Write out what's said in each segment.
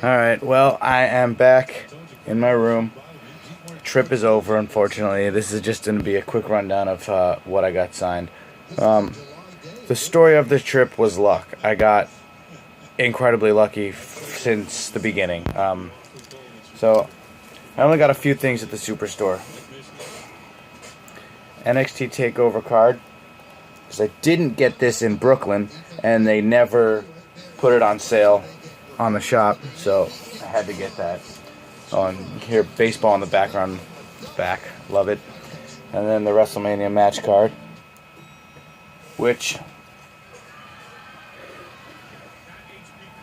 Alright, well, I am back in my room. Trip is over, unfortunately. This is just going to be a quick rundown of what I got signed. The story of this trip was luck. I got incredibly lucky since the beginning. So, I only got a few things at the Superstore. NXT TakeOver card, because I didn't get this in Brooklyn, and they never put it on sale on the shop, so I had to get that. Oh, and you hear baseball in the background. Love it. And then the WrestleMania match card, which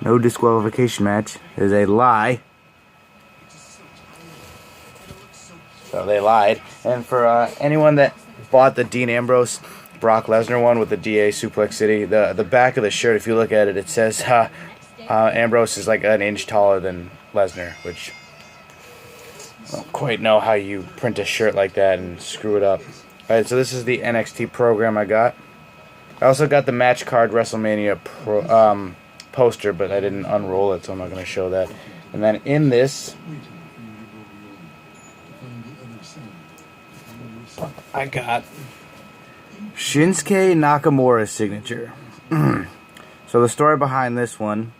no disqualification match is a lie. So they lied. And for anyone that bought the Dean Ambrose Brock Lesnar one with the DA Suplex City, the back of the shirt, if you look at it, it says Ambrose is like an inch taller than Lesnar, which I don't quite know how you print a shirt like that and screw it up. Alright, so this is the NXT program I got. I also got the match card WrestleMania poster, but I didn't unroll it, so I'm not going to show that. And then in this, I got Shinsuke Nakamura's signature. So the story behind this one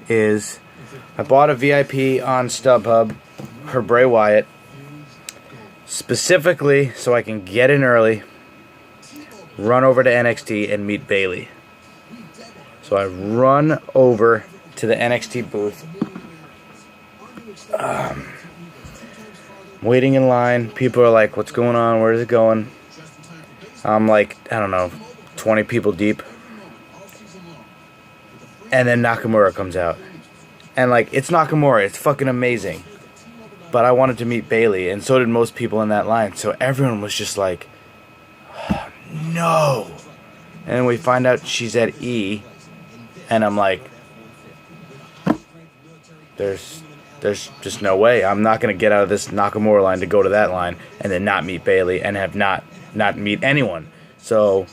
is I bought a VIP on StubHub for Bray Wyatt specifically so I can get in early, run over to NXT and meet Bayley. So I run over to the NXT booth. Waiting in line. People are like, what's going on? Where is it going? I'm like, I don't know, 20 people deep. And then Nakamura comes out. And like, it's Nakamura. It's fucking amazing. But I wanted to meet Bayley, and so did most people in that line. So everyone was just like, oh, no. And we find out she's at E. And I'm like, there's just no way. I'm not going to get out of this Nakamura line to go to that line and then not meet Bayley and have not meet anyone. So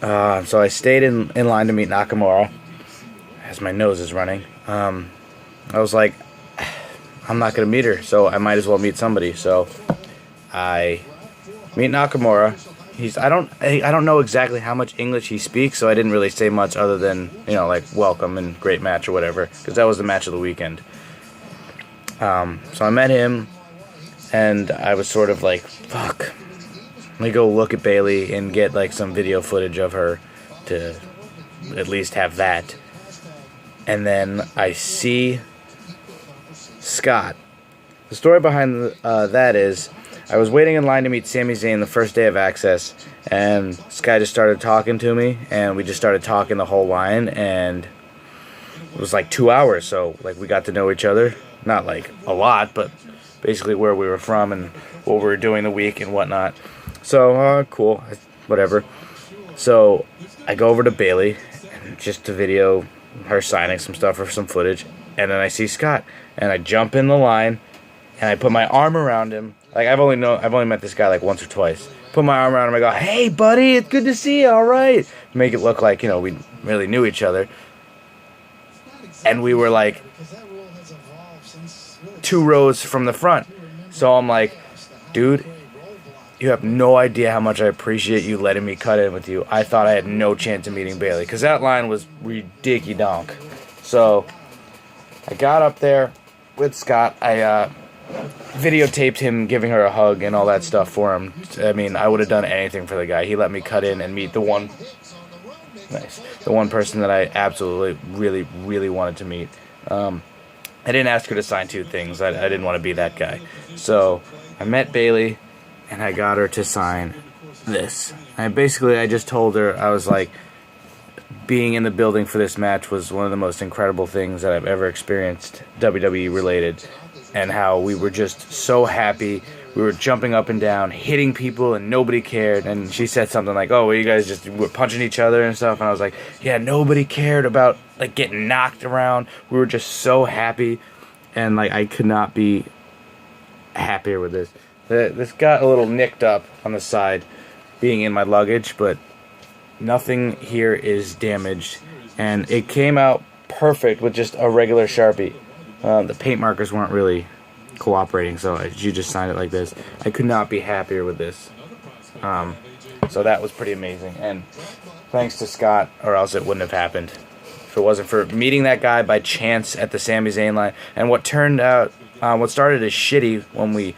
I stayed in line to meet Nakamura as my nose is running. I was like, I'm not going to meet her, so I might as well meet somebody. So I meet Nakamura. I don't know exactly how much English he speaks, so I didn't really say much other than, like welcome and great match or whatever, because that was the match of the weekend. So I met him, and I was sort of like, fuck, let me go look at Bayley and get like some video footage of her to at least have that. And then I see Scott. The story behind that is, I was waiting in line to meet Sami Zayn the first day of Access, and Sky just started talking to me, and we just started talking the whole line, and it was like 2 hours, so like we got to know each other. Not like a lot, but basically where we were from and what we were doing the week and whatnot. So, cool, whatever. So I go over to Bayley, just to video her signing some stuff or some footage, and then I see Scott, and I jump in the line, and I put my arm around him. Like, I've only met this guy like once or twice. Put my arm around him, I go, hey buddy, it's good to see you, alright. Make it look like, we really knew each other. And we were like 2 rows from the front. So I'm like, dude, you have no idea how much I appreciate you letting me cut in with you. I thought I had no chance of meeting Bayley, because that line was ridiculous. So I got up there with Scott. I videotaped him giving her a hug and all that stuff for him. I mean, I would have done anything for the guy. He let me cut in and meet the one person that I absolutely, really, really wanted to meet. I didn't ask her to sign 2 things. I didn't want to be that guy. So I met Bayley, and I got her to sign this. I just told her, I was like, being in the building for this match was one of the most incredible things that I've ever experienced, WWE related, and how we were just so happy. We were jumping up and down, hitting people, and nobody cared. And she said something like, oh, well, you guys just were punching each other and stuff. And I was like, yeah, nobody cared about like getting knocked around. We were just so happy, and like I could not be happier with this. This got a little nicked up on the side, being in my luggage, but nothing here is damaged, and it came out perfect with just a regular Sharpie. The paint markers weren't really cooperating, so you just signed it like this. I could not be happier with this. So that was pretty amazing, and thanks to Scott, or else it wouldn't have happened. If it wasn't for meeting that guy by chance at the Sami Zayn line, and what started as shitty when we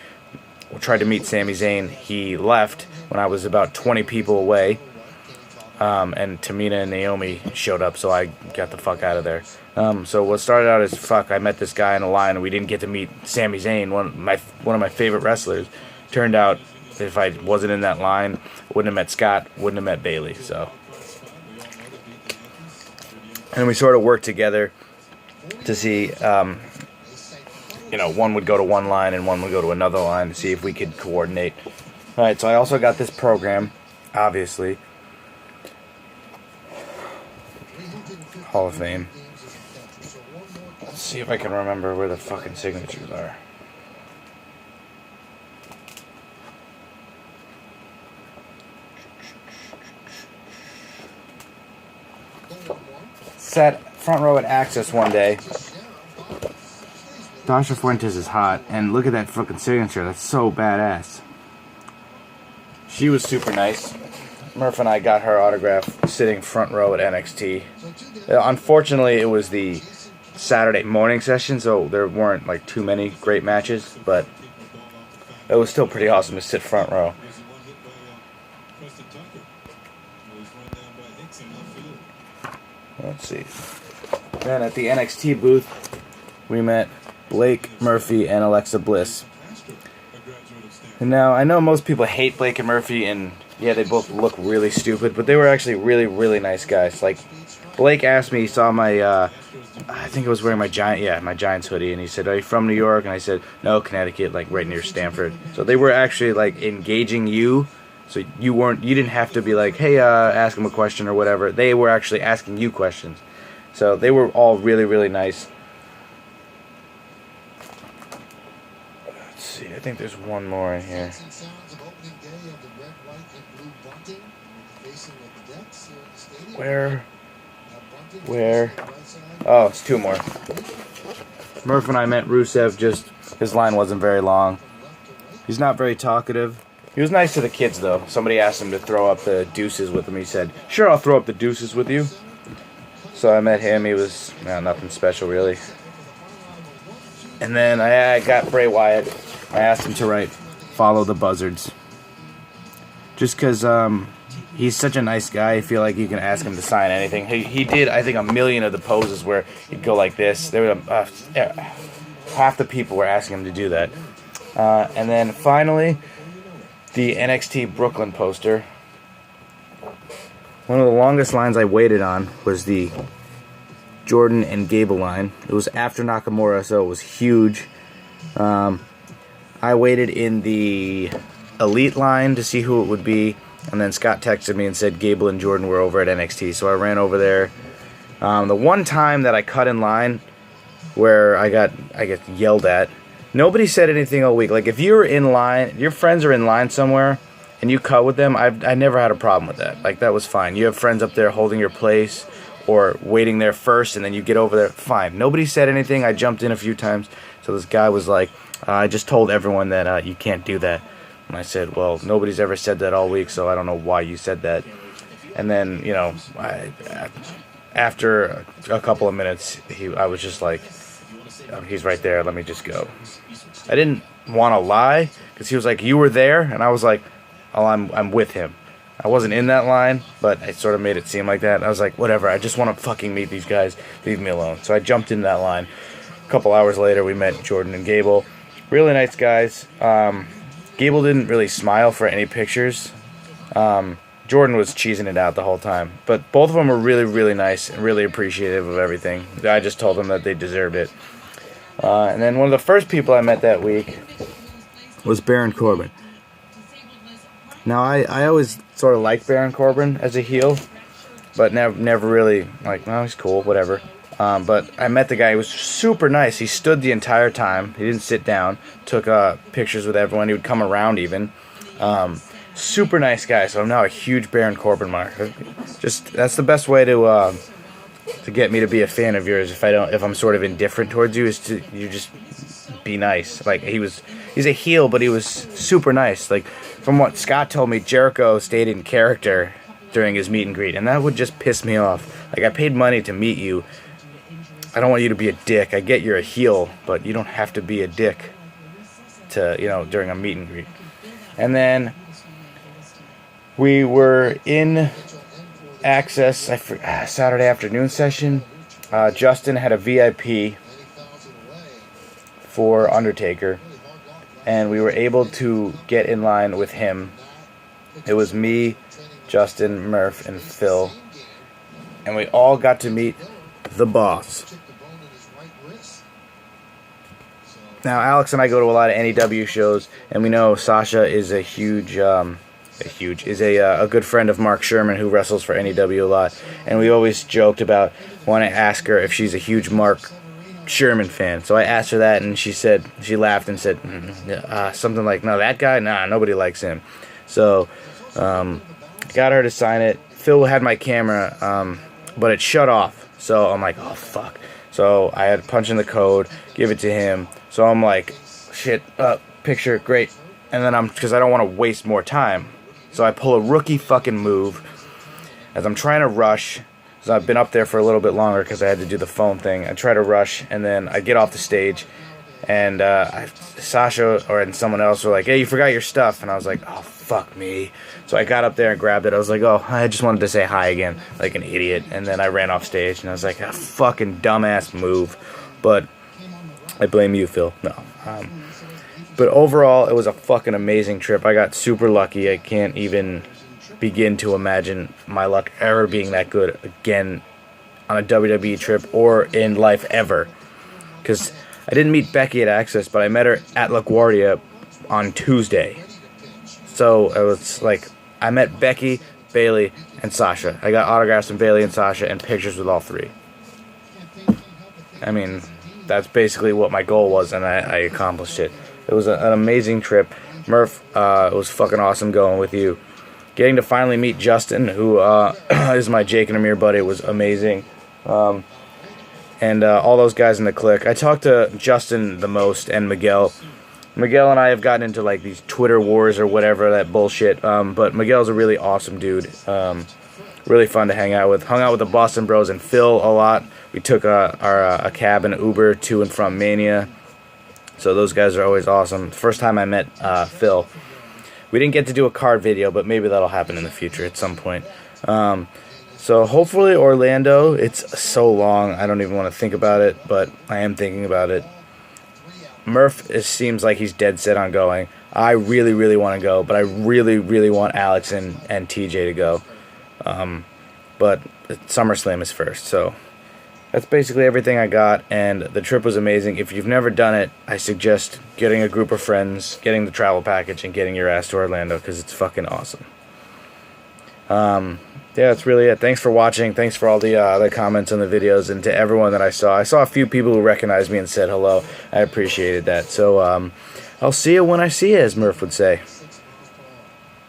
tried to meet Sami Zayn, he left when I was about 20 people away, and Tamina and Naomi showed up, so I got the fuck out of there. So what started out as, fuck, I met this guy in a line, and we didn't get to meet Sami Zayn, one of my favorite wrestlers. Turned out, if I wasn't in that line, wouldn't have met Scott, wouldn't have met Bailey, so. And we sort of worked together to see, one would go to one line and one would go to another line to see if we could coordinate. Alright, so I also got this program, obviously. Hall of Fame. Let's see if I can remember where the fucking signatures are. Sat front row at Access one day. Dasha Fuentes is hot, and look at that fucking signature. That's so badass. She was super nice. Murph and I got her autograph sitting front row at NXT. Unfortunately, it was the Saturday morning session, so there weren't like too many great matches, but it was still pretty awesome to sit front row. Let's see. Then at the NXT booth, we met Blake Murphy and Alexa Bliss. And now, I know most people hate Blake and Murphy, and yeah, they both look really stupid, but they were actually really, really nice guys. Like, Blake asked me, he saw my, I think I was wearing my Giants hoodie, and he said, "Are you from New York?" And I said, "No, Connecticut, like right near Stamford." So they were actually like engaging you. So you didn't have to be like, "Hey, ask them a question" or whatever. They were actually asking you questions. So they were all really, really nice. Let's see, I think there's one more in here. Where? Oh, it's two more. Murph and I met Rusev, his line wasn't very long. He's not very talkative. He was nice to the kids, though. Somebody asked him to throw up the deuces with him. He said, "Sure, I'll throw up the deuces with you." So I met him. He was nothing special, really. And then I got Bray Wyatt. I asked him to write "Follow the Buzzards." Just because he's such a nice guy, I feel like you can ask him to sign anything. He did, I think, a million of the poses where he'd go like this. There were half the people were asking him to do that. And then finally, the NXT Brooklyn poster. One of the longest lines I waited on was the Jordan and Gable line. It was after Nakamura, so it was huge. I waited in the Elite line to see who it would be, and then Scott texted me and said Gable and Jordan were over at NXT, so I ran over there. The one time that I cut in line where I get yelled at, nobody said anything all week. Like, if you're in line, your friends are in line somewhere, and you cut with them, I never had a problem with that. Like, that was fine. You have friends up there holding your place or waiting there first, and then you get over there, fine. Nobody said anything. I jumped in a few times, so this guy was like, "I just told everyone that you can't do that." And I said, "Well, nobody's ever said that all week, so I don't know why you said that." And then, after a couple of minutes, I was just like, "He's right there, let me just go." I didn't want to lie, because he was like, "You were there?" And I was like, "Oh, I'm with him." I wasn't in that line, but I sort of made it seem like that. I was like, whatever, I just want to fucking meet these guys. Leave me alone. So I jumped in that line. A couple hours later, we met Jordan and Gable. Really nice guys. Gable didn't really smile for any pictures. Jordan was cheesing it out the whole time. But both of them were really, really nice and really appreciative of everything. I just told them that they deserved it. And then one of the first people I met that week was Baron Corbin. Now, I always sort of liked Baron Corbin as a heel, but never really, like, no, he's cool, whatever. But I met the guy. He was super nice. He stood the entire time. He didn't sit down. Took pictures with everyone. He would come around even. Super nice guy. So I'm now a huge Baron Corbin mark. Just, that's the best way to to get me to be a fan of yours if I'm sort of indifferent towards you is to you just be nice. Like he's a heel, but he was super nice. Like from what Scott told me, Jericho stayed in character during his meet and greet, and that would just piss me off. Like I paid money to meet you. I don't want you to be a dick. I get you're a heel, but you don't have to be a dick to, during a meet and greet. And then we were in Access Saturday afternoon session. Justin had a VIP for Undertaker, and we were able to get in line with him. It was me, Justin, Murph, and Phil, and we all got to meet the boss. Now, Alex and I go to a lot of NEW shows, and we know Sasha is a good friend of Mark Sherman, who wrestles for NEW a lot, and we always joked about wanting to ask her if she's a huge Mark Sherman fan. So I asked her that, and she laughed and said something like, "No, that guy, nah, nobody likes him." So got her to sign it. Phil had my camera, but it shut off. So I'm like, oh fuck. So I had to punch in the code, give it to him. So I'm like, shit, picture, great. And then because I don't want to waste more time. So I pull a rookie fucking move as I'm trying to rush. So I've been up there for a little bit longer because I had to do the phone thing. I try to rush, and then I get off the stage, and Sasha and someone else were like, "Hey, you forgot your stuff." And I was like, "Oh, fuck me." So I got up there and grabbed it. I was like, "Oh, I just wanted to say hi again," like an idiot. And then I ran off stage, and I was like, "A fucking dumbass move." But I blame you, Phil. No. But overall, it was a fucking amazing trip. I got super lucky. I can't even begin to imagine my luck ever being that good again on a WWE trip or in life ever. Because I didn't meet Becky at Access, but I met her at LaGuardia on Tuesday. So it was like, I met Becky, Bayley, and Sasha. I got autographs from Bayley and Sasha and pictures with all three. I mean, that's basically what my goal was, and I accomplished it. It was an amazing trip. Murph, it was fucking awesome going with you. Getting to finally meet Justin, who is my Jake and Amir buddy, was amazing. And all those guys in the clique. I talked to Justin the most, and Miguel. Miguel and I have gotten into like these Twitter wars or whatever, that bullshit. But Miguel's a really awesome dude. Really fun to hang out with. Hung out with the Boston Bros and Phil a lot. We took a cab and Uber to and from Mania. So those guys are always awesome. First time I met Phil. We didn't get to do a card video, but maybe that'll happen in the future at some point. So hopefully Orlando. It's so long, I don't even want to think about it, but I am thinking about it. Murph seems like he's dead set on going. I really, really want to go, but I really, really want Alex and TJ to go. But SummerSlam is first, so that's basically everything I got, and the trip was amazing. If you've never done it, I suggest getting a group of friends, getting the travel package, and getting your ass to Orlando, because it's fucking awesome. Yeah, that's really it. Thanks for watching. Thanks for all the comments on the videos, and to everyone that I saw. I saw a few people who recognized me and said hello. I appreciated that. So, I'll see you when I see you, as Murph would say.